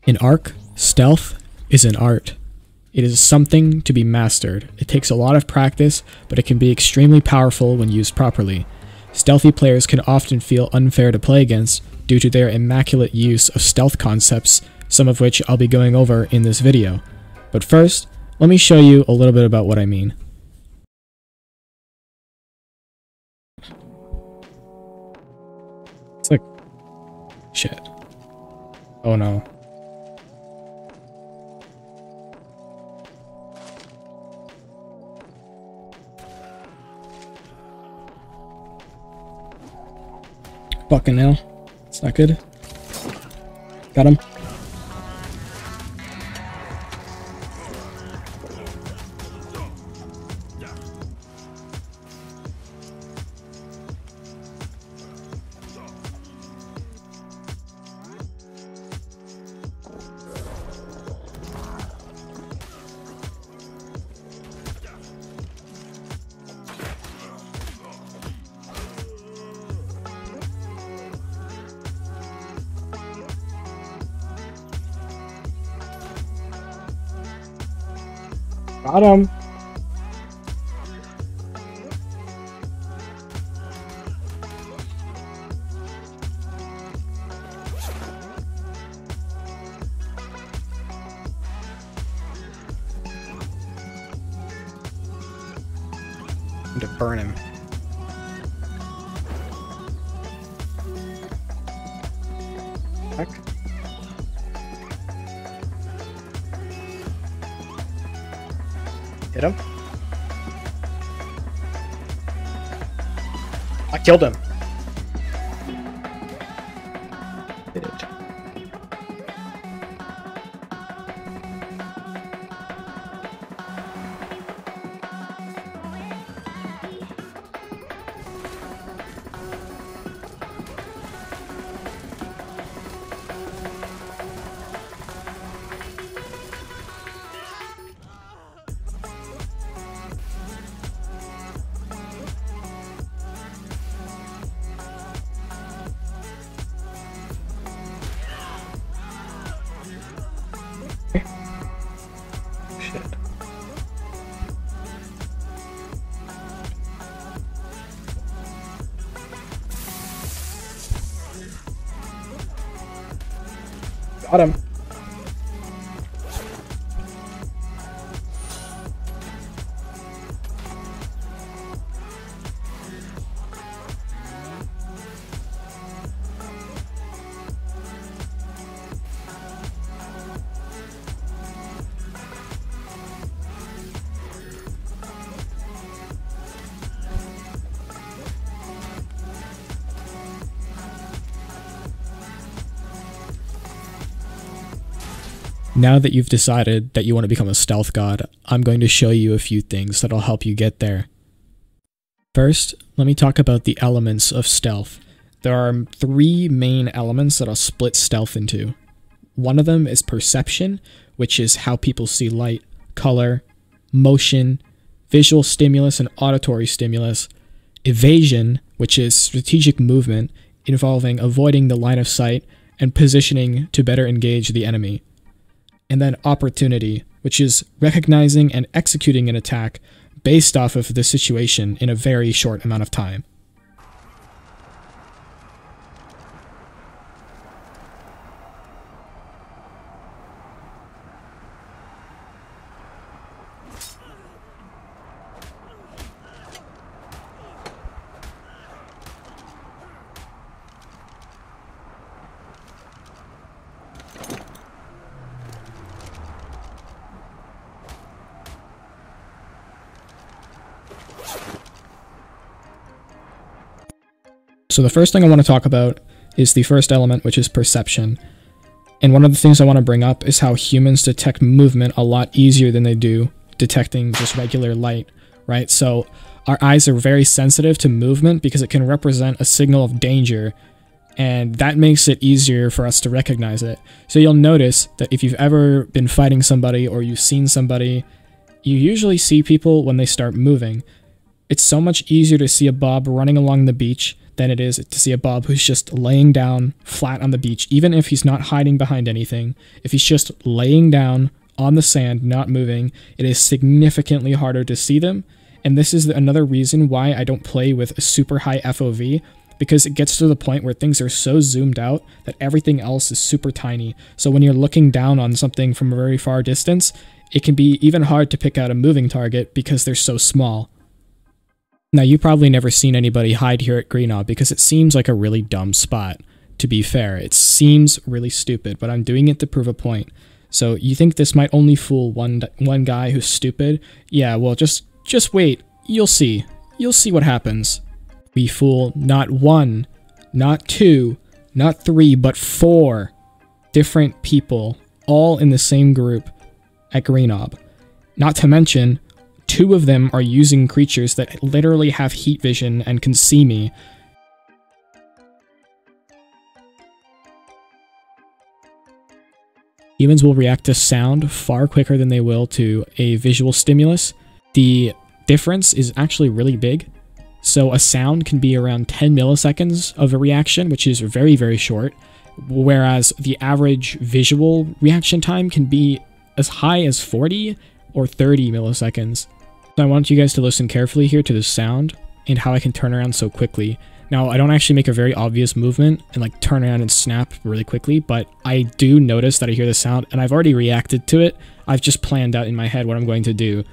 In ARK, stealth is an art. It is something to be mastered. It takes a lot of practice, but it can be extremely powerful when used properly. Stealthy players can often feel unfair to play against due to their immaculate use of stealth concepts, some of which I'll be going over in this video. But first, let me show you a little bit about what I mean. It's like... shit. Oh no. Fucking hell. It's not good. Got him. Got him. I'm to burn him. Heck. Hit him. I killed him. Did it. Shit. Got him. Now that you've decided that you want to become a stealth god, I'm going to show you a few things that'll help you get there. First, let me talk about the elements of stealth. There are 3 main elements that I'll split stealth into. One of them is perception, which is how people see light, color, motion, visual stimulus and auditory stimulus. Evasion, which is strategic movement involving avoiding the line of sight and positioning to better engage the enemy. And then opportunity, which is recognizing and executing an attack based off of the situation in a very short amount of time. So the first thing I want to talk about is the first element, which is perception. And one of the things I want to bring up is how humans detect movement a lot easier than they do detecting just regular light, right? So our eyes are very sensitive to movement because it can represent a signal of danger, and that makes it easier for us to recognize it. So you'll notice that if you've ever been fighting somebody or you've seen somebody, you usually see people when they start moving. It's so much easier to see a Bob running along the beach than it is to see a Bob who's just laying down flat on the beach, even if he's not hiding behind anything. If he's just laying down on the sand, not moving, it is significantly harder to see them. And this is another reason why I don't play with a super high FOV, because it gets to the point where things are so zoomed out that everything else is super tiny. So when you're looking down on something from a very far distance, it can be even hard to pick out a moving target because they're so small. Now, you've probably never seen anybody hide here at Greenob because it seems like a really dumb spot. To be fair, it seems really stupid, but I'm doing it to prove a point. So you think this might only fool one guy who's stupid? Yeah, well, just wait. You'll see. You'll see what happens. We fool not one, not two, not three, but 4 different people, all in the same group at Greenob. Not to mention, 2 of them are using creatures that literally have heat vision and can see me. Humans will react to sound far quicker than they will to a visual stimulus. The difference is actually really big. So a sound can be around 10 milliseconds of a reaction, which is very, very short, whereas the average visual reaction time can be as high as 40 or 30 milliseconds. So I want you guys to listen carefully here to the sound and how I can turn around so quickly. Now, I don't actually make a very obvious movement and like turn around and snap really quickly, but I do notice that I hear the sound and I've already reacted to it. I've just planned out in my head what I'm going to do.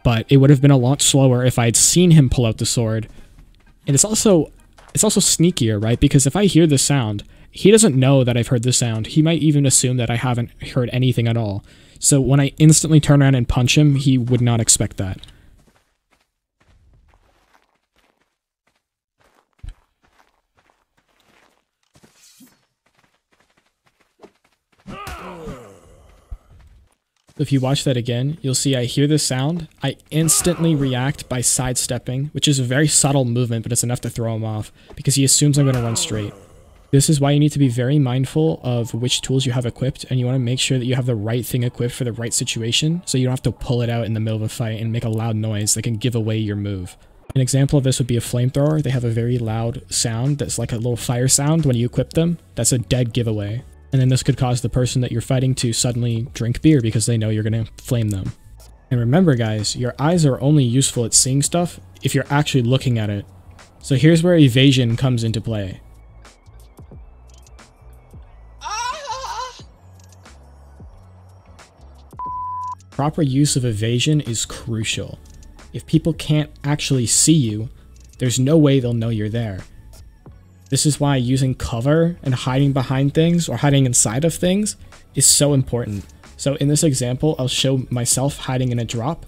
But it would have been a lot slower if I had seen him pull out the sword. And it's also sneakier, right? Because if I hear the sound, he doesn't know that I've heard the sound. He might even assume that I haven't heard anything at all. So when I instantly turn around and punch him, he would not expect that. If you watch that again, you'll see I hear the sound, I instantly react by sidestepping, which is a very subtle movement, but it's enough to throw him off, because he assumes I'm going to run straight. This is why you need to be very mindful of which tools you have equipped, and you want to make sure that you have the right thing equipped for the right situation, so you don't have to pull it out in the middle of a fight and make a loud noise that can give away your move. An example of this would be a flamethrower. They have a very loud sound that's like a little fire sound when you equip them. That's a dead giveaway. And then this could cause the person that you're fighting to suddenly drink beer because they know you're going to flame them. And remember guys, your eyes are only useful at seeing stuff if you're actually looking at it. So here's where evasion comes into play. Proper use of evasion is crucial. If people can't actually see you, there's no way they'll know you're there. This is why using cover and hiding behind things or hiding inside of things is so important. So in this example, I'll show myself hiding in a drop.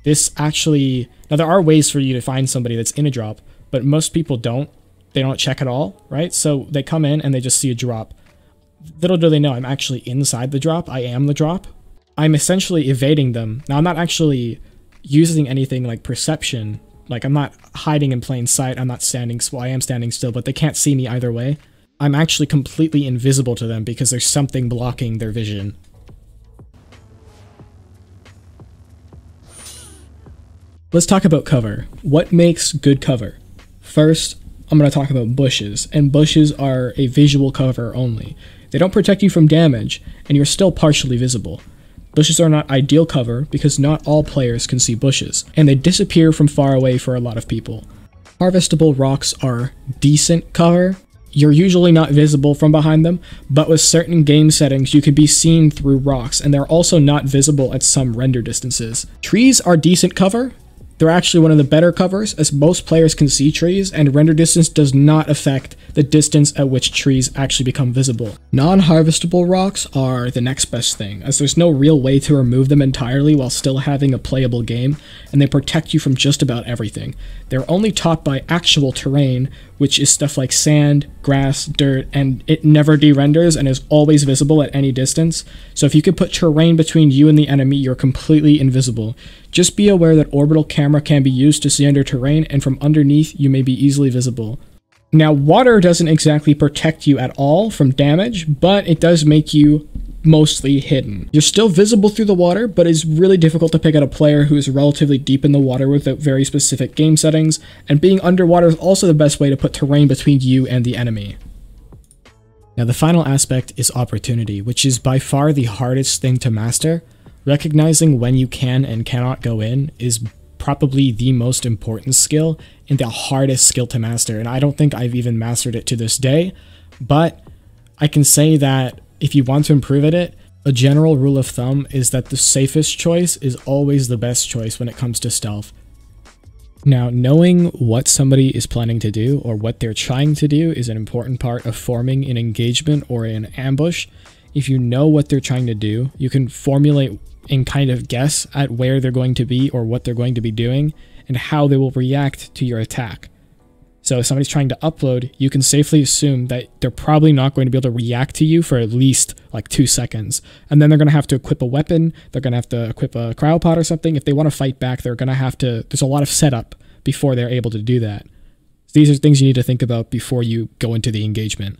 This actually, now there are ways for you to find somebody that's in a drop, but most people don't. They don't check at all, right? So they come in and they just see a drop. Little do they know I'm actually inside the drop. I am the drop. I'm essentially evading them. Now I'm not actually using anything like perception. Like, I'm not hiding in plain sight, I'm not standing, well, I am standing still, but they can't see me either way. I'm actually completely invisible to them because there's something blocking their vision. Let's talk about cover. What makes good cover? First, I'm going to talk about bushes, and bushes are a visual cover only. They don't protect you from damage, and you're still partially visible. Bushes are not ideal cover because not all players can see bushes, and they disappear from far away for a lot of people. Harvestable rocks are decent cover. You're usually not visible from behind them, but with certain game settings you can be seen through rocks, and they're also not visible at some render distances. Trees are decent cover. They're actually one of the better covers, as most players can see trees, and render distance does not affect the distance at which trees actually become visible. Non-harvestable rocks are the next best thing, as there's no real way to remove them entirely while still having a playable game, and they protect you from just about everything. They're only topped by actual terrain, which is stuff like sand, grass, dirt, and it never de-renders and is always visible at any distance. So if you could put terrain between you and the enemy, you're completely invisible. Just be aware that orbital camera can be used to see under terrain, and from underneath you may be easily visible. Now, water doesn't exactly protect you at all from damage, but it does make you mostly hidden. You're still visible through the water, but it's really difficult to pick out a player who is relatively deep in the water without very specific game settings, and being underwater is also the best way to put terrain between you and the enemy. Now the final aspect is opportunity, which is by far the hardest thing to master. Recognizing when you can and cannot go in is probably the most important skill and the hardest skill to master, and I don't think I've even mastered it to this day, but I can say that if you want to improve at it, a general rule of thumb is that the safest choice is always the best choice when it comes to stealth. Now, knowing what somebody is planning to do or what they're trying to do is an important part of forming an engagement or an ambush. If you know what they're trying to do, you can formulate and kind of guess at where they're going to be or what they're going to be doing and how they will react to your attack. So if somebody's trying to upload, you can safely assume that they're probably not going to be able to react to you for at least like 2 seconds. And then they're going to have to equip a weapon, they're going to have to equip a cryopod or something. If they want to fight back, they're going to have to, there's a lot of setup before they're able to do that. So these are things you need to think about before you go into the engagement.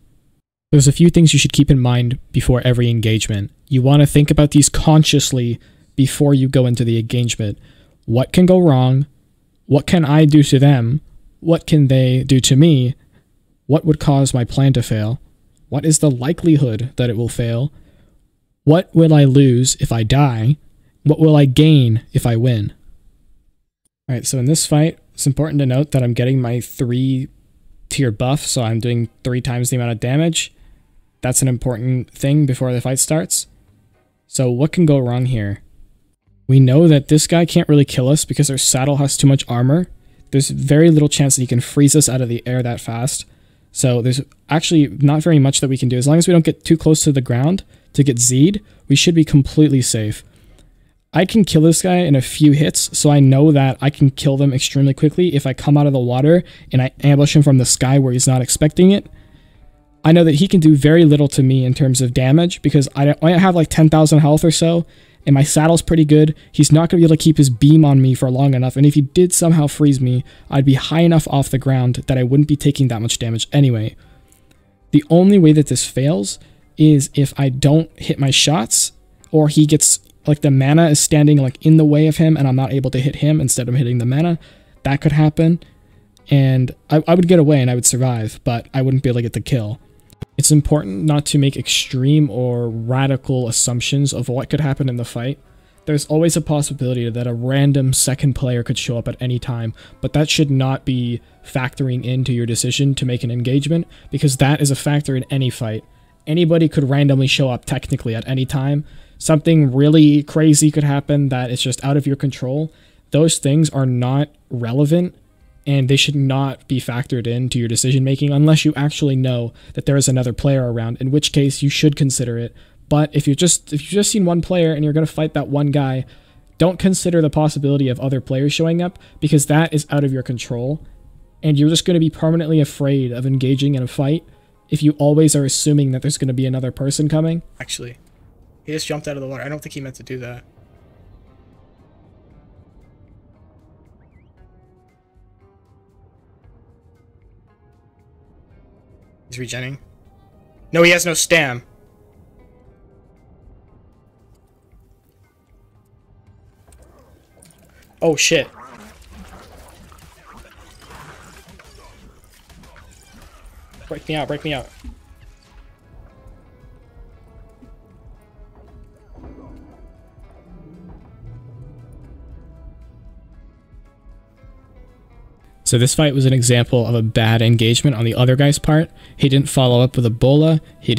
There's a few things you should keep in mind before every engagement. You want to think about these consciously before you go into the engagement. What can go wrong? What can I do to them? What can they do to me? What would cause my plan to fail? What is the likelihood that it will fail? What will I lose if I die? What will I gain if I win? Alright, so in this fight, it's important to note that I'm getting my 3-tier buff, so I'm doing 3 times the amount of damage. That's an important thing before the fight starts. So what can go wrong here? We know that this guy can't really kill us because our saddle has too much armor. There's very little chance that he can freeze us out of the air that fast. So there's actually not very much that we can do. As long as we don't get too close to the ground to get Z'd, we should be completely safe. I can kill this guy in a few hits, so I know that I can kill them extremely quickly if I come out of the water and I ambush him from the sky where he's not expecting it. I know that he can do very little to me in terms of damage because I have like 10,000 health or so, and my saddle's pretty good. He's not going to be able to keep his beam on me for long enough, and if he did somehow freeze me, I'd be high enough off the ground that I wouldn't be taking that much damage anyway. The only way that this fails is if I don't hit my shots, or he gets, like the mana is standing like in the way of him and I'm not able to hit him instead of hitting the mana. That could happen, and I would get away and I would survive, but I wouldn't be able to get the kill. It's important not to make extreme or radical assumptions of what could happen in the fight. There's always a possibility that a random second player could show up at any time, but that should not be factoring into your decision to make an engagement, because that is a factor in any fight. Anybody could randomly show up technically at any time. Something really crazy could happen that is just out of your control. Those things are not relevant, and they should not be factored into your decision making unless you actually know that there is another player around, in which case you should consider it. But if you've just seen one player and you're going to fight that one guy, don't consider the possibility of other players showing up, because that is out of your control, and you're just going to be permanently afraid of engaging in a fight if you always are assuming that there's going to be another person coming. Actually, he just jumped out of the water. I don't think he meant to do that. He's regenning. No, he has no stam. Oh shit. Break me out, break me out. So this fight was an example of a bad engagement on the other guy's part. He didn't follow up with a bola. He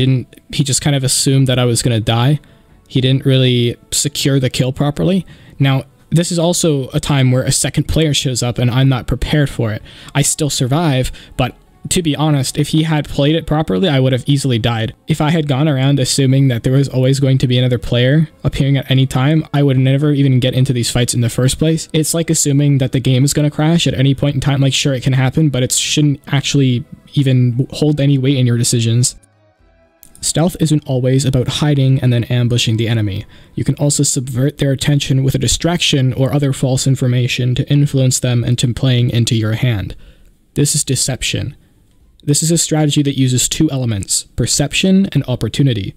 just kind of assumed that I was going to die. He didn't really secure the kill properly. Now, this is also a time where a second player shows up and I'm not prepared for it. I still survive, but to be honest, if he had played it properly, I would have easily died. If I had gone around assuming that there was always going to be another player appearing at any time, I would never even get into these fights in the first place. It's like assuming that the game is going to crash at any point in time. Like, sure, it can happen, but it shouldn't actually even hold any weight in your decisions. Stealth isn't always about hiding and then ambushing the enemy. You can also subvert their attention with a distraction or other false information to influence them into playing into your hand. This is deception. This is a strategy that uses two elements, perception and opportunity.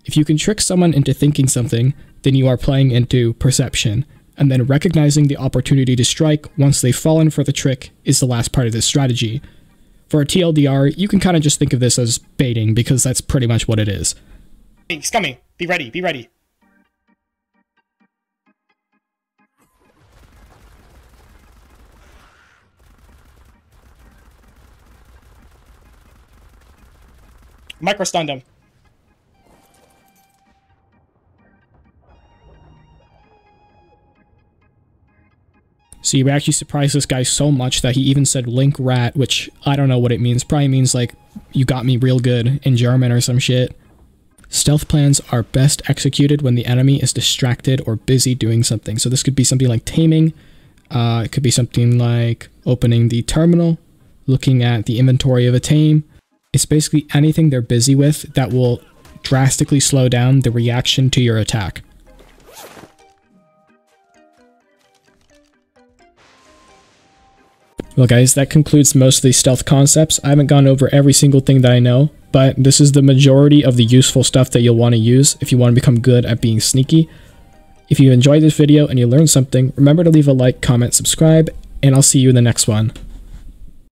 If you can trick someone into thinking something, then you are playing into perception, and then recognizing the opportunity to strike once they've fallen for the trick is the last part of this strategy. For a TLDR, you can kind of just think of this as baiting, because that's pretty much what it is. Hey, he's coming. Be ready, be ready. Micro-stunned him. So you actually surprised this guy so much that he even said link rat, which I don't know what it means. Probably means like, you got me real good in German or some shit. Stealth plans are best executed when the enemy is distracted or busy doing something. So this could be something like taming. It could be something like opening the terminal, looking at the inventory of a tame. It's basically anything they're busy with that will drastically slow down the reaction to your attack. Well guys, that concludes most of the stealth concepts. I haven't gone over every single thing that I know, but this is the majority of the useful stuff that you'll want to use if you want to become good at being sneaky. If you enjoyed this video and you learned something, remember to leave a like, comment, subscribe, and I'll see you in the next one.